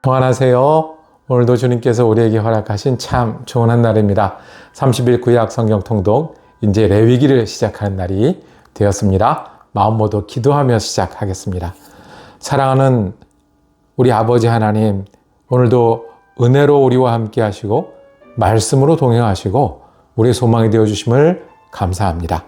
평안하세요. 오늘도 주님께서 우리에게 허락하신 참 좋은 한 날입니다. 30일 구약 성경 통독, 이제 레위기를 시작하는 날이 되었습니다. 마음 모두 기도하며 시작하겠습니다. 사랑하는 우리 아버지 하나님, 오늘도 은혜로 우리와 함께 하시고 말씀으로 동행하시고 우리의 소망이 되어주심을 감사합니다.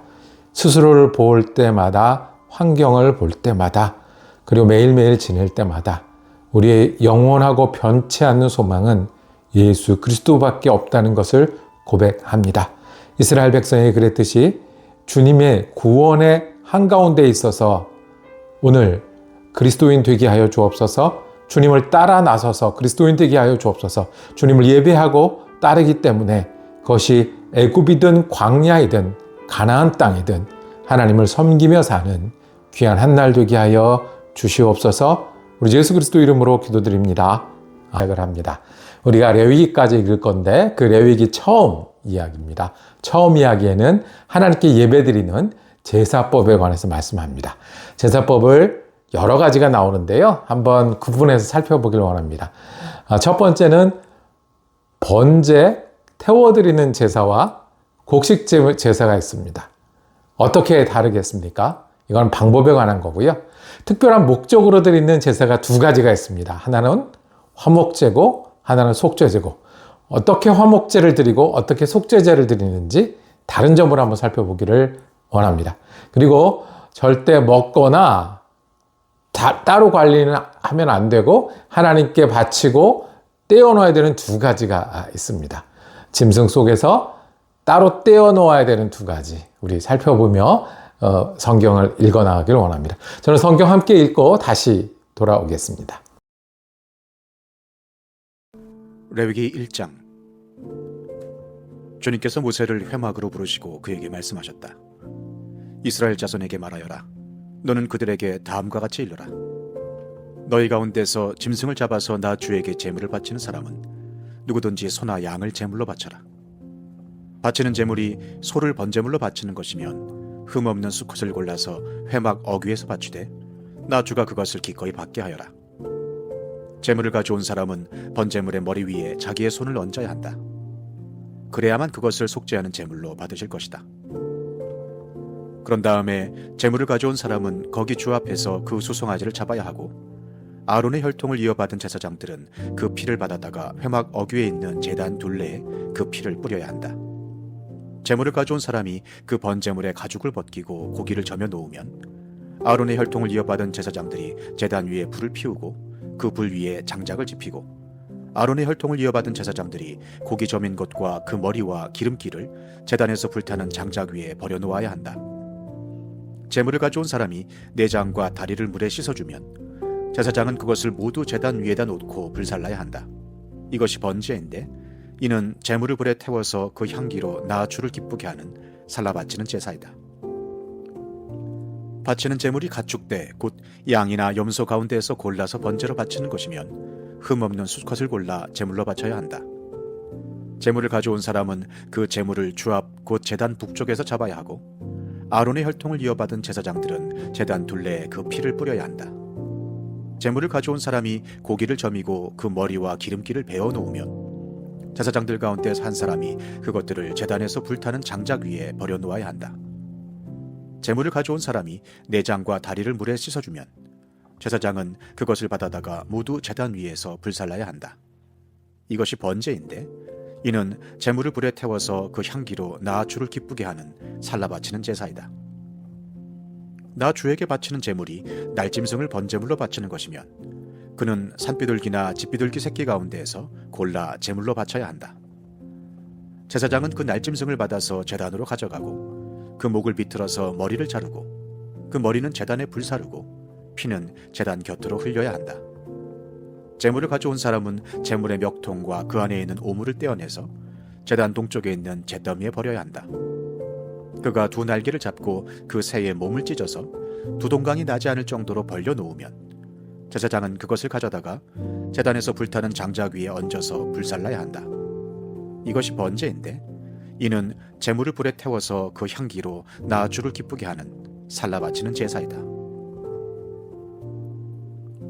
스스로를 볼 때마다, 환경을 볼 때마다, 그리고 매일매일 지낼 때마다 우리의 영원하고 변치 않는 소망은 예수 그리스도밖에 없다는 것을 고백합니다. 이스라엘 백성이 그랬듯이 주님의 구원의 한가운데 있어서 오늘 그리스도인 되게 하여 주옵소서. 주님을 따라 나서서 그리스도인 되게 하여 주옵소서. 주님을 예배하고 따르기 때문에 그것이 애굽이든 광야이든 가나안 땅이든 하나님을 섬기며 사는 귀한 한 날 되게 하여 주시옵소서. 우리 예수 그리스도 이름으로 기도드립니다. 시작을 합니다. 우리가 레위기까지 읽을 건데 그 레위기 처음 이야기입니다. 처음 이야기에는 하나님께 예배드리는 제사법에 관해서 말씀합니다. 제사법을 여러 가지가 나오는데요. 한번 구분해서 살펴보길 원합니다. 첫 번째는 번제, 태워드리는 제사와 곡식 제사가 있습니다. 어떻게 다르겠습니까? 이건 방법에 관한 거고요. 특별한 목적으로 드리는 제사가 두 가지가 있습니다. 하나는 화목제고 하나는 속죄제고, 어떻게 화목제를 드리고 어떻게 속죄제를 드리는지 다른 점을 한번 살펴보기를 원합니다. 그리고 절대 먹거나 따로 관리는 하면 안 되고 하나님께 바치고 떼어놓아야 되는 두 가지가 있습니다. 짐승 속에서 따로 떼어놓아야 되는 두 가지 우리 살펴보며 성경을 읽어나가기를 원합니다. 저는 성경 함께 읽고 다시 돌아오겠습니다. 레위기 1장. 주님께서 모세를 회막으로 부르시고 그에게 말씀하셨다. 이스라엘 자손에게 말하여라. 너는 그들에게 다음과 같이 일러라. 너희 가운데서 짐승을 잡아서 나 주에게 제물을 바치는 사람은 누구든지 소나 양을 제물로 바쳐라. 바치는 제물이 소를 번제물로 바치는 것이면 흠없는 수컷을 골라서 회막 어귀에서 바치되 나 주가 그것을 기꺼이 받게 하여라. 제물을 가져온 사람은 번제물의 머리 위에 자기의 손을 얹어야 한다. 그래야만 그것을 속죄하는 제물로 받으실 것이다. 그런 다음에 제물을 가져온 사람은 거기 주 앞에서 그 수송아지를 잡아야 하고 아론의 혈통을 이어받은 제사장들은 그 피를 받아다가 회막 어귀에 있는 제단 둘레에 그 피를 뿌려야 한다. 제물을 가져온 사람이 그 번제물의 가죽을 벗기고 고기를 저며 놓으면 아론의 혈통을 이어받은 제사장들이 제단 위에 불을 피우고 그 불 위에 장작을 지피고 아론의 혈통을 이어받은 제사장들이 고기 저민 것과 그 머리와 기름기를 제단에서 불타는 장작 위에 버려놓아야 한다. 제물을 가져온 사람이 내장과 다리를 물에 씻어주면 제사장은 그것을 모두 제단 위에다 놓고 불살라야 한다. 이것이 번제인데 이는 제물을 불에 태워서 그 향기로 나 주를 기쁘게 하는 살라 바치는 제사이다. 바치는 제물이 가축대 곧 양이나 염소 가운데에서 골라서 번제로 바치는 것이면 흠없는 수컷을 골라 제물로 바쳐야 한다. 제물을 가져온 사람은 그 제물을 주 앞 곧 제단 북쪽에서 잡아야 하고 아론의 혈통을 이어받은 제사장들은 제단 둘레에 그 피를 뿌려야 한다. 제물을 가져온 사람이 고기를 저미고 그 머리와 기름기를 베어 놓으면 제사장들 가운데서 한 사람이 그것들을 제단에서 불타는 장작 위에 버려놓아야 한다. 제물을 가져온 사람이 내장과 다리를 물에 씻어주면 제사장은 그것을 받아다가 모두 제단 위에서 불살라야 한다. 이것이 번제인데 이는 제물을 불에 태워서 그 향기로 나 주를 기쁘게 하는 살라 바치는 제사이다. 나 주에게 바치는 제물이 날짐승을 번제물로 바치는 것이면 그는 산비둘기나 집비둘기 새끼 가운데에서 골라 제물로 바쳐야 한다. 제사장은 그 날짐승을 받아서 제단으로 가져가고 그 목을 비틀어서 머리를 자르고 그 머리는 제단에 불사르고 피는 제단 곁으로 흘려야 한다. 제물을 가져온 사람은 제물의 멱통과 그 안에 있는 오물을 떼어내서 제단 동쪽에 있는 잿더미에 버려야 한다. 그가 두 날개를 잡고 그 새의 몸을 찢어서 두 동강이 나지 않을 정도로 벌려 놓으면 제사장은 그것을 가져다가 제단에서 불타는 장작 위에 얹어서 불살라야 한다. 이것이 번제인데 이는 제물을 불에 태워서 그 향기로 나 주를 기쁘게 하는 살라 바치는 제사이다.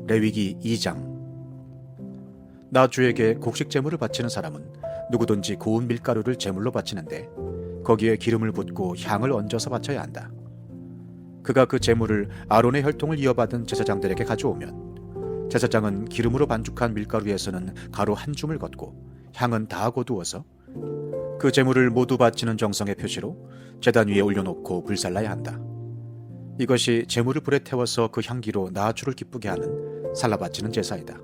레위기 2장. 나 주에게 곡식 제물을 바치는 사람은 누구든지 고운 밀가루를 제물로 바치는데 거기에 기름을 붓고 향을 얹어서 바쳐야 한다. 그가 그 제물을 아론의 혈통을 이어받은 제사장들에게 가져오면 제사장은 기름으로 반죽한 밀가루에서는 가루 한 줌을 걷고 향은 다 거두어서 그 제물을 모두 바치는 정성의 표시로 제단 위에 올려놓고 불살라야 한다. 이것이 제물을 불에 태워서 그 향기로 나 주를 기쁘게 하는 살라바치는 제사이다.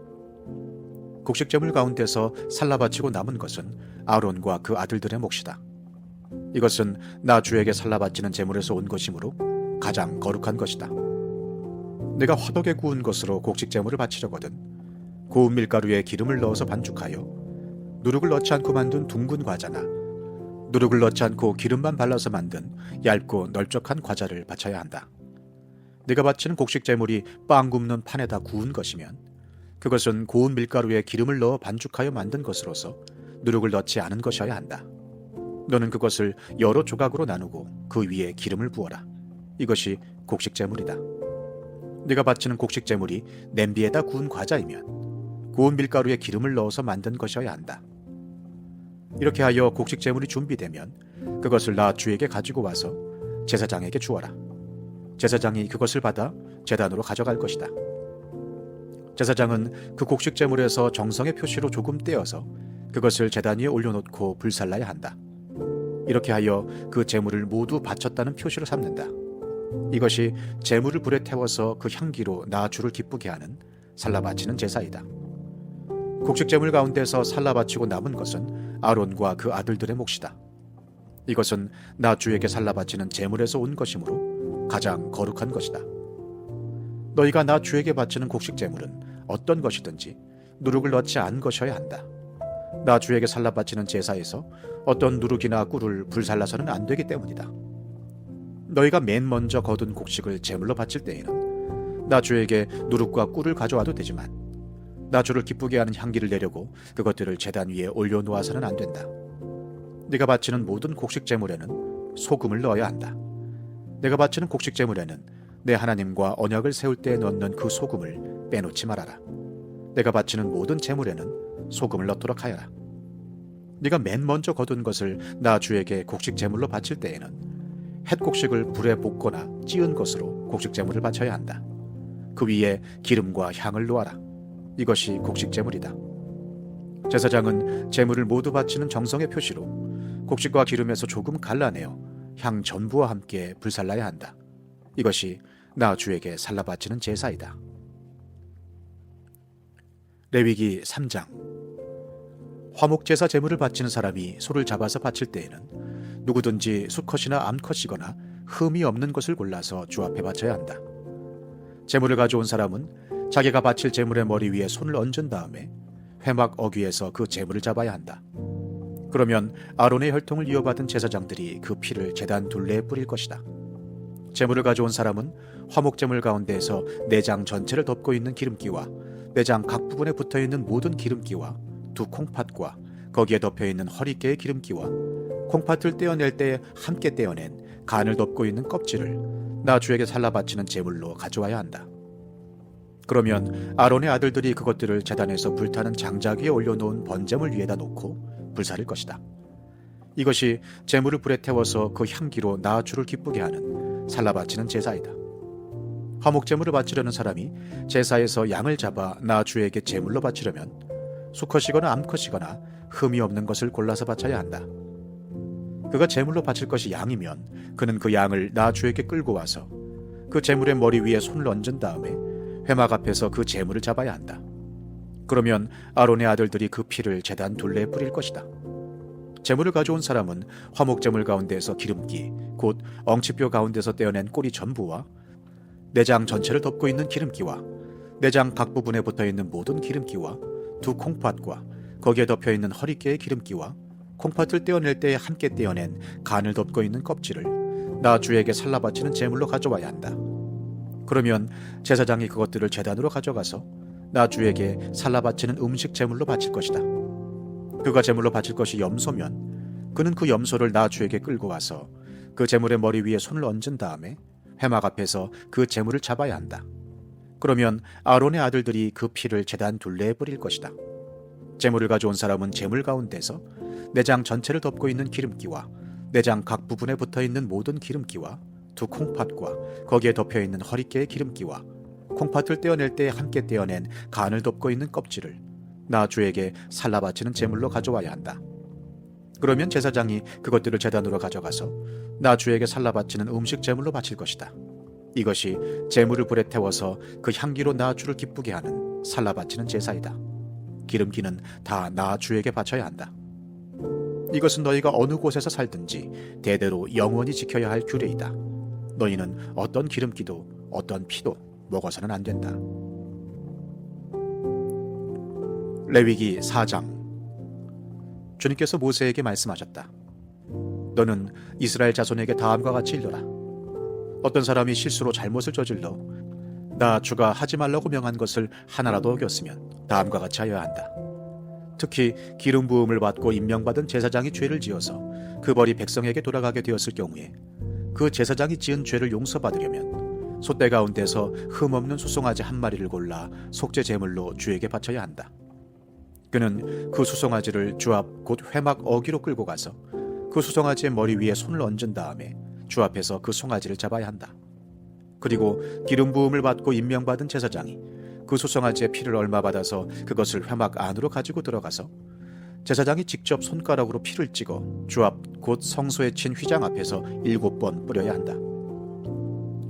곡식 제물 가운데서 살라바치고 남은 것은 아론과 그 아들들의 몫이다. 이것은 나 주에게 살라바치는 제물에서 온 것이므로 가장 거룩한 것이다. 내가 화덕에 구운 것으로 곡식 제물을 바치려거든 고운 밀가루에 기름을 넣어서 반죽하여 누룩을 넣지 않고 만든 둥근 과자나 누룩을 넣지 않고 기름만 발라서 만든 얇고 널쩍한 과자를 바쳐야 한다. 네가 바치는 곡식 제물이 빵 굽는 판에다 구운 것이면 그것은 고운 밀가루에 기름을 넣어 반죽하여 만든 것으로서 누룩을 넣지 않은 것이어야 한다. 너는 그것을 여러 조각으로 나누고 그 위에 기름을 부어라. 이것이 곡식 제물이다. 네가 바치는 곡식 제물이 냄비에다 구운 과자이면 고운 밀가루에 기름을 넣어서 만든 것이어야 한다. 이렇게 하여 곡식 제물이 준비되면 그것을 나 주에게 가지고 와서 제사장에게 주어라. 제사장이 그것을 받아 제단으로 가져갈 것이다. 제사장은 그 곡식 제물에서 정성의 표시로 조금 떼어서 그것을 제단 위에 올려놓고 불살라야 한다. 이렇게 하여 그 제물을 모두 바쳤다는 표시로 삼는다. 이것이 제물을 불에 태워서 그 향기로 나 주를 기쁘게 하는 살라바치는 제사이다. 곡식 제물 가운데서 살라바치고 남은 것은 아론과 그 아들들의 몫이다. 이것은 나 주에게 살라바치는 제물에서 온 것이므로 가장 거룩한 것이다. 너희가 나 주에게 바치는 곡식 제물은 어떤 것이든지 누룩을 넣지 않은 것이어야 한다. 나 주에게 살라바치는 제사에서 어떤 누룩이나 꿀을 불살라서는 안 되기 때문이다. 너희가 맨 먼저 거둔 곡식을 제물로 바칠 때에는 나 주에게 누룩과 꿀을 가져와도 되지만 나 주를 기쁘게 하는 향기를 내려고 그것들을 제단 위에 올려놓아서는 안 된다. 네가 바치는 모든 곡식 제물에는 소금을 넣어야 한다. 내가 바치는 곡식 제물에는 내 하나님과 언약을 세울 때 넣는 그 소금을 빼놓지 말아라. 내가 바치는 모든 제물에는 소금을 넣도록 하여라. 네가 맨 먼저 거둔 것을 나 주에게 곡식 제물로 바칠 때에는 햇곡식을 불에 볶거나 찌은 것으로 곡식 제물을 바쳐야 한다. 그 위에 기름과 향을 놓아라. 이것이 곡식 제물이다. 제사장은 제물을 모두 바치는 정성의 표시로 곡식과 기름에서 조금 갈라내어 향 전부와 함께 불살라야 한다. 이것이 나 주에게 살라 바치는 제사이다. 레위기 3장. 화목제사 제물을 바치는 사람이 소를 잡아서 바칠 때에는 누구든지 수컷이나 암컷이거나 흠이 없는 것을 골라서 주 앞에 바쳐야 한다. 제물을 가져온 사람은 자기가 바칠 제물의 머리 위에 손을 얹은 다음에 회막 어귀에서 그 제물을 잡아야 한다. 그러면 아론의 혈통을 이어받은 제사장들이 그 피를 제단 둘레에 뿌릴 것이다. 제물을 가져온 사람은 화목제물 가운데에서 내장 전체를 덮고 있는 기름기와 내장 각 부분에 붙어있는 모든 기름기와 두 콩팥과 거기에 덮여있는 허리깨의 기름기와 콩팥을 떼어낼 때 함께 떼어낸 간을 덮고 있는 껍질을 나 주에게 살라 바치는 제물로 가져와야 한다. 그러면 아론의 아들들이 그것들을 제단에서 불타는 장작 위에 올려놓은 번제물 위에다 놓고 불사를 것이다. 이것이 제물을 불에 태워서 그 향기로 나 주를 기쁘게 하는 살라 바치는 제사이다. 화목제물을 바치려는 사람이 제사에서 양을 잡아 나 주에게 제물로 바치려면 수컷이거나 암컷이거나 흠이 없는 것을 골라서 바쳐야 한다. 그가 제물로 바칠 것이 양이면 그는 그 양을 나 주에게 끌고 와서 그 제물의 머리 위에 손을 얹은 다음에 회막 앞에서 그 제물을 잡아야 한다. 그러면 아론의 아들들이 그 피를 제단 둘레에 뿌릴 것이다. 제물을 가져온 사람은 화목제물 가운데에서 기름기, 곧 엉치뼈 가운데서 떼어낸 꼬리 전부와 내장 전체를 덮고 있는 기름기와 내장 각 부분에 붙어있는 모든 기름기와 두 콩팥과 거기에 덮여있는 허리깨의 기름기와 콩팥을 떼어낼 때에 함께 떼어낸 간을 덮고 있는 껍질을 나 주에게 살라 바치는 제물로 가져와야 한다. 그러면 제사장이 그것들을 제단으로 가져가서 나 주에게 살라 바치는 음식 제물로 바칠 것이다. 그가 제물로 바칠 것이 염소면 그는 그 염소를 나 주에게 끌고 와서 그 제물의 머리 위에 손을 얹은 다음에 회막 앞에서 그 제물을 잡아야 한다. 그러면 아론의 아들들이 그 피를 제단 둘레에 뿌릴 것이다. 제물을 가져온 사람은 제물 가운데서 내장 전체를 덮고 있는 기름기와 내장 각 부분에 붙어있는 모든 기름기와 두 콩팥과 거기에 덮여있는 허리깨의 기름기와 콩팥을 떼어낼 때 함께 떼어낸 간을 덮고 있는 껍질을 나 주에게 살라 바치는 제물로 가져와야 한다. 그러면 제사장이 그것들을 제단으로 가져가서 나 주에게 살라 바치는 음식 제물로 바칠 것이다. 이것이 제물을 불에 태워서 그 향기로 나 주를 기쁘게 하는 살라 바치는 제사이다. 기름기는 다 나 주에게 바쳐야 한다. 이것은 너희가 어느 곳에서 살든지 대대로 영원히 지켜야 할 규례이다. 너희는 어떤 기름기도 어떤 피도 먹어서는 안 된다. 레위기 4장. 주님께서 모세에게 말씀하셨다. 너는 이스라엘 자손에게 다음과 같이 일러라. 어떤 사람이 실수로 잘못을 저질러 나 주가 하지 말라고 명한 것을 하나라도 어겼으면 다음과 같이 하여야 한다. 특히 기름 부음을 받고 임명받은 제사장이 죄를 지어서 그 벌이 백성에게 돌아가게 되었을 경우에 그 제사장이 지은 죄를 용서받으려면 소떼 가운데서 흠없는 수송아지 한 마리를 골라 속죄 제물로 주에게 바쳐야 한다. 그는 그 수송아지를 주 앞 곧 회막 어기로 끌고 가서 그 수송아지의 머리 위에 손을 얹은 다음에 주 앞에서 그 송아지를 잡아야 한다. 그리고 기름 부음을 받고 임명받은 제사장이 그 수송아지의 피를 얼마 받아서 그것을 회막 안으로 가지고 들어가서 제사장이 직접 손가락으로 피를 찍어 주 앞 곧 성소에 친 휘장 앞에서 7번 뿌려야 한다.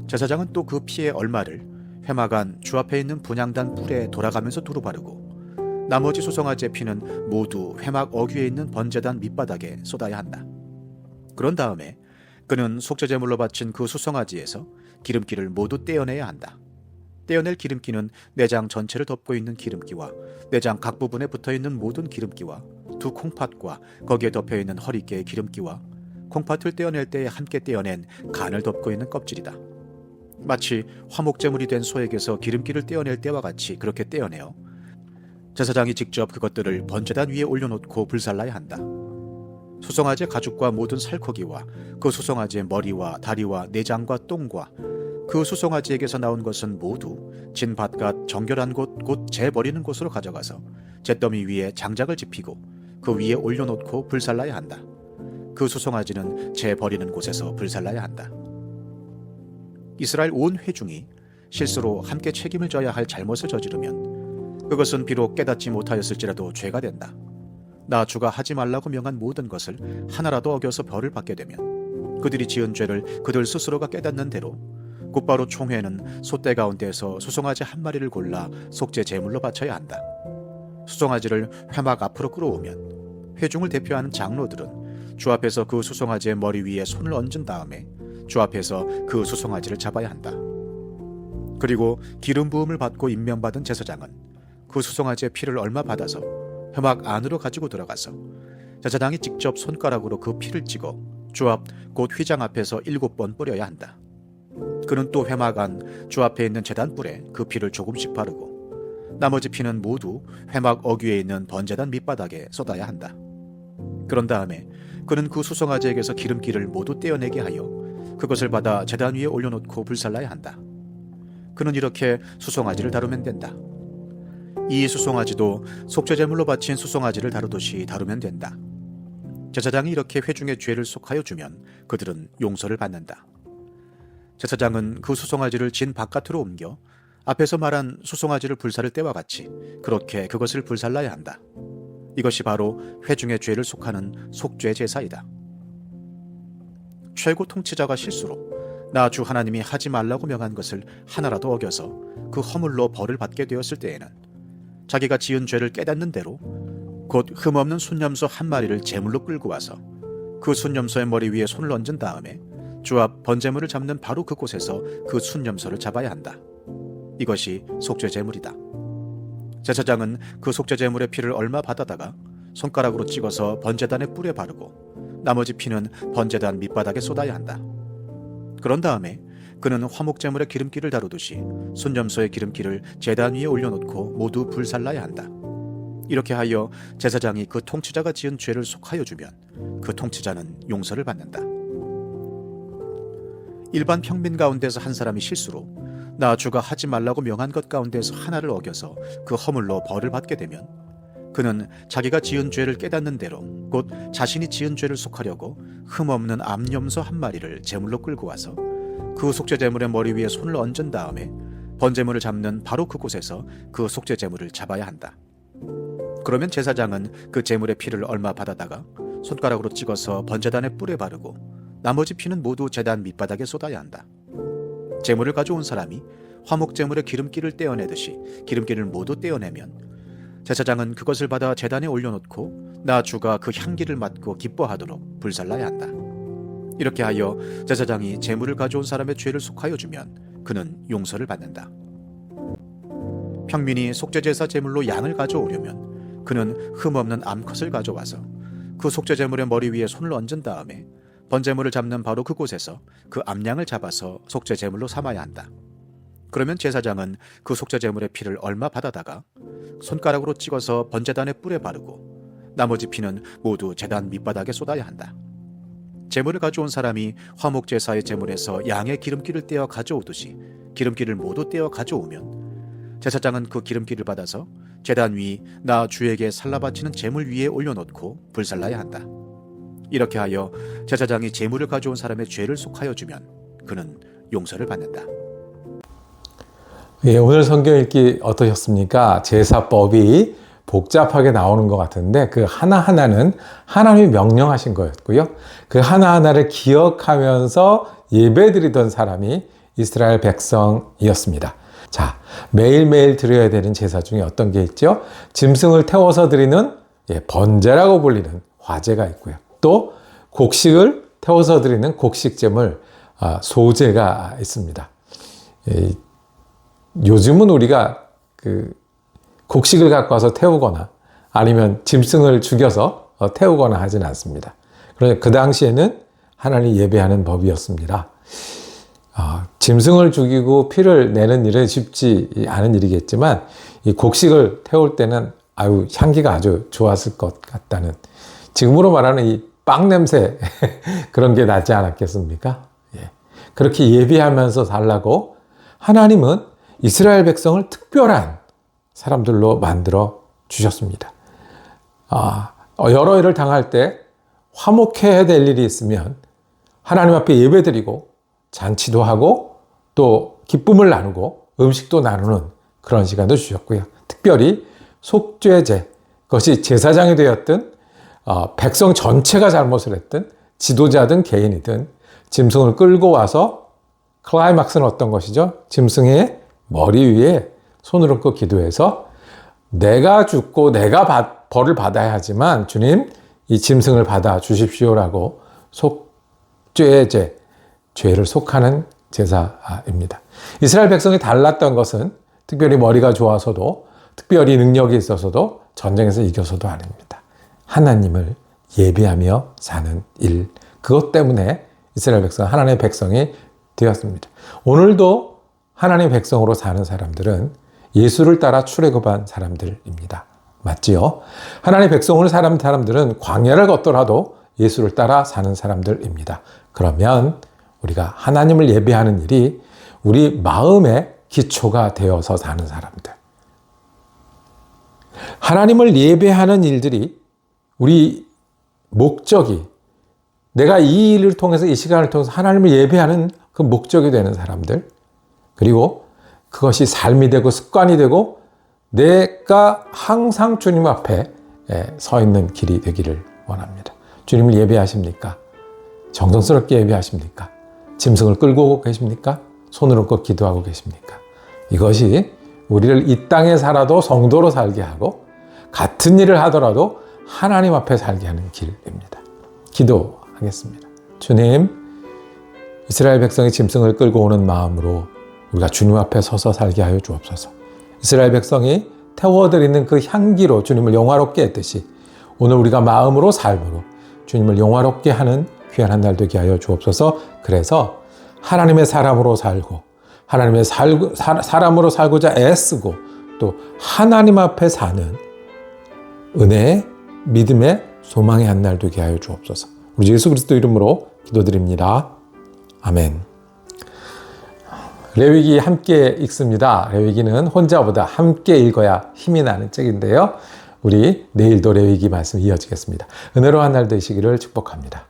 제사장은 또 그 피의 얼마를 회막 안 주 앞에 있는 분향단 뿔에 돌아가면서 두루 바르고 나머지 수송아지의 피는 모두 회막 어귀에 있는 번제단 밑바닥에 쏟아야 한다. 그런 다음에 그는 속죄제물로 바친 그 수송아지에서 기름기를 모두 떼어내야 한다. 떼어낼 기름기는 내장 전체를 덮고 있는 기름기와 내장 각 부분에 붙어있는 모든 기름기와 두 콩팥과 거기에 덮여있는 허리깨의 기름기와 콩팥을 떼어낼 때에 함께 떼어낸 간을 덮고 있는 껍질이다. 마치 화목제물이 된 소에게서 기름기를 떼어낼 때와 같이 그렇게 떼어내어 제사장이 직접 그것들을 번제단 위에 올려놓고 불살라야 한다. 수송아지의 가죽과 모든 살코기와 그 수송아지의 머리와 다리와 내장과 똥과 그 수송아지에게서 나온 것은 모두 진 밭갓 정결한 곳 곧 재 버리는 곳으로 가져가서 잿더미 위에 장작을 지피고 그 위에 올려놓고 불살라야 한다. 그 수송아지는 재 버리는 곳에서 불살라야 한다. 이스라엘 온 회중이 실수로 함께 책임을 져야 할 잘못을 저지르면 그것은 비록 깨닫지 못하였을지라도 죄가 된다. 나 주가 하지 말라고 명한 모든 것을 하나라도 어겨서 벌을 받게 되면 그들이 지은 죄를 그들 스스로가 깨닫는 대로 곧바로 총회는 소떼 가운데서 수송아지 한 마리를 골라 속죄 제물로 바쳐야 한다. 수송아지를 회막 앞으로 끌어오면 회중을 대표하는 장로들은 주 앞에서 그 수송아지의 머리 위에 손을 얹은 다음에 주 앞에서 그 수송아지를 잡아야 한다. 그리고 기름 부음을 받고 임명받은 제사장은 그 수송아지의 피를 얼마 받아서 회막 안으로 가지고 들어가서 제사장이 직접 손가락으로 그 피를 찍어 주 앞 곧 휘장 앞에서 7번 뿌려야 한다. 그는 또 회막 안 주 앞에 있는 제단 뿔에 그 피를 조금씩 바르고 나머지 피는 모두 회막 어귀에 있는 번제단 밑바닥에 쏟아야 한다. 그런 다음에 그는 그 수송아지에게서 기름기를 모두 떼어내게 하여 그것을 받아 제단 위에 올려놓고 불살라야 한다. 그는 이렇게 수송아지를 다루면 된다. 이 수송아지도 속죄제물로 바친 수송아지를 다루듯이 다루면 된다. 제사장이 이렇게 회중의 죄를 속하여 주면 그들은 용서를 받는다. 제사장은 그 수송아지를 진 바깥으로 옮겨 앞에서 말한 수송아지를 불살을 때와 같이 그렇게 그것을 불살라야 한다. 이것이 바로 회중의 죄를 속하는 속죄 제사이다. 최고 통치자가 실수로 나 주 하나님이 하지 말라고 명한 것을 하나라도 어겨서 그 허물로 벌을 받게 되었을 때에는 자기가 지은 죄를 깨닫는 대로 곧 흠없는 순염소 한 마리를 제물로 끌고 와서 그 순염소의 머리 위에 손을 얹은 다음에 주 앞 번제물을 잡는 바로 그곳에서 그 순염소를 잡아야 한다. 이것이 속죄제물이다. 제사장은 그 속죄제물의 피를 얼마 받아다가 손가락으로 찍어서 번제단의 뿔에 바르고 나머지 피는 번제단 밑바닥에 쏟아야 한다. 그런 다음에 그는 화목제물의 기름기를 다루듯이 순염소의 기름기를 제단 위에 올려놓고 모두 불살라야 한다. 이렇게 하여 제사장이 그 통치자가 지은 죄를 속하여 주면 그 통치자는 용서를 받는다. 일반 평민 가운데서 한 사람이 실수로 나 주가 하지 말라고 명한 것 가운데서 하나를 어겨서 그 허물로 벌을 받게 되면 그는 자기가 지은 죄를 깨닫는 대로 곧 자신이 지은 죄를 속하려고 흠없는 암염소 한 마리를 제물로 끌고 와서 그 속죄 제물의 머리 위에 손을 얹은 다음에 번제물을 잡는 바로 그곳에서 그 속죄 제물을 잡아야 한다. 그러면 제사장은 그 제물의 피를 얼마 받아다가 손가락으로 찍어서 번제단의 뿔에 바르고 나머지 피는 모두 제단 밑바닥에 쏟아야 한다. 제물을 가져온 사람이 화목 제물의 기름기를 떼어내듯이 기름기를 모두 떼어내면 제사장은 그것을 받아 제단에 올려놓고 나 주가 그 향기를 맡고 기뻐하도록 불살라야 한다. 이렇게 하여 제사장이 제물을 가져온 사람의 죄를 속하여 주면 그는 용서를 받는다. 평민이 속죄제사 제물로 양을 가져오려면 그는 흠없는 암컷을 가져와서 그 속죄제물의 머리 위에 손을 얹은 다음에 번제물을 잡는 바로 그곳에서 그 암양을 잡아서 속죄제물로 삼아야 한다. 그러면 제사장은 그 속죄제물의 피를 얼마 받아다가 손가락으로 찍어서 번제단의 뿔에 바르고 나머지 피는 모두 제단 밑바닥에 쏟아야 한다. 제물을 가져온 사람이 화목제사의 제물에서 양의 기름기를 떼어 가져오듯이 기름기를 모두 떼어 가져오면 제사장은 그 기름기를 받아서 제단 위 나 주에게 살라 바치는 제물 위에 올려놓고 불살라야 한다. 이렇게 하여 제사장이 제물을 가져온 사람의 죄를 속하여 주면 그는 용서를 받는다. 예, 오늘 성경 읽기 어떠셨습니까? 제사법이 복잡하게 나오는 것 같은데 그 하나하나는 하나님이 명령하신 거였고요. 그 하나하나를 기억하면서 예배드리던 사람이 이스라엘 백성이었습니다. 자, 매일매일 드려야 되는 제사 중에 어떤 게 있죠? 짐승을 태워서 드리는 번제라고 불리는 화제가 있고요. 또 곡식을 태워서 드리는 곡식제물 소제가 있습니다. 요즘은 우리가 그 곡식을 갖고 와서 태우거나 아니면 짐승을 죽여서 태우거나 하진 않습니다. 그런데 그 당시에는 하나님 예배하는 법이었습니다. 짐승을 죽이고 피를 내는 일은 쉽지 않은 일이겠지만 이 곡식을 태울 때는 향기가 아주 좋았을 것 같다는, 지금으로 말하는 이 빵 냄새 그런 게 나지 않았겠습니까? 예. 그렇게 예배하면서 살라고 하나님은 이스라엘 백성을 특별한 사람들로 만들어 주셨습니다. 여러 일을 당할 때 화목해야 될 일이 있으면 하나님 앞에 예배드리고 잔치도 하고 또 기쁨을 나누고 음식도 나누는 그런 시간도 주셨고요. 특별히 속죄제, 그것이 제사장이 되었든 백성 전체가 잘못을 했든 지도자든 개인이든 짐승을 끌고 와서 클라이막스는 어떤 것이죠? 짐승의 머리 위에 손을 얹고 기도해서 내가 죽고 내가 벌을 받아야 하지만 주님 이 짐승을 받아 주십시오라고 속죄제, 죄를 속하는 제사입니다. 이스라엘 백성이 달랐던 것은 특별히 머리가 좋아서도 특별히 능력이 있어서도 전쟁에서 이겨서도 아닙니다. 하나님을 예배하며 사는 일, 그것 때문에 이스라엘 백성, 하나님의 백성이 되었습니다. 오늘도 하나님의 백성으로 사는 사람들은 예수를 따라 출애굽한 사람들입니다. 맞지요? 하나님의 백성으로 사는 사람들은 광야를 걷더라도 예수를 따라 사는 사람들입니다. 그러면 우리가 하나님을 예배하는 일이 우리 마음의 기초가 되어서 사는 사람들. 하나님을 예배하는 일들이 우리 목적이, 내가 이 일을 통해서, 이 시간을 통해서 하나님을 예배하는 그 목적이 되는 사람들, 그리고 그것이 삶이 되고 습관이 되고 내가 항상 주님 앞에 서 있는 길이 되기를 원합니다. 주님을 예배하십니까? 정성스럽게 예배하십니까? 짐승을 끌고 계십니까? 손을 얹고 기도하고 계십니까? 이것이 우리를 이 땅에 살아도 성도로 살게 하고 같은 일을 하더라도 하나님 앞에 살게 하는 길입니다. 기도하겠습니다. 주님, 이스라엘 백성이 짐승을 끌고 오는 마음으로 우리가 주님 앞에 서서 살게 하여 주옵소서. 이스라엘 백성이 태워드리는 그 향기로 주님을 영화롭게 했듯이 오늘 우리가 마음으로 삶으로 주님을 영화롭게 하는 귀한 한 날 되게 하여 주옵소서. 그래서 하나님의 사람으로 살고 하나님의 사람으로 살고자 애쓰고 또 하나님 앞에 사는 은혜의 믿음의 소망의 한 날 되게 하여 주옵소서. 우리 예수 그리스도 이름으로 기도드립니다. 아멘. 레위기 함께 읽습니다. 레위기는 혼자보다 함께 읽어야 힘이 나는 책인데요. 우리 내일도 레위기 말씀 이어지겠습니다. 은혜로운 날 되시기를 축복합니다.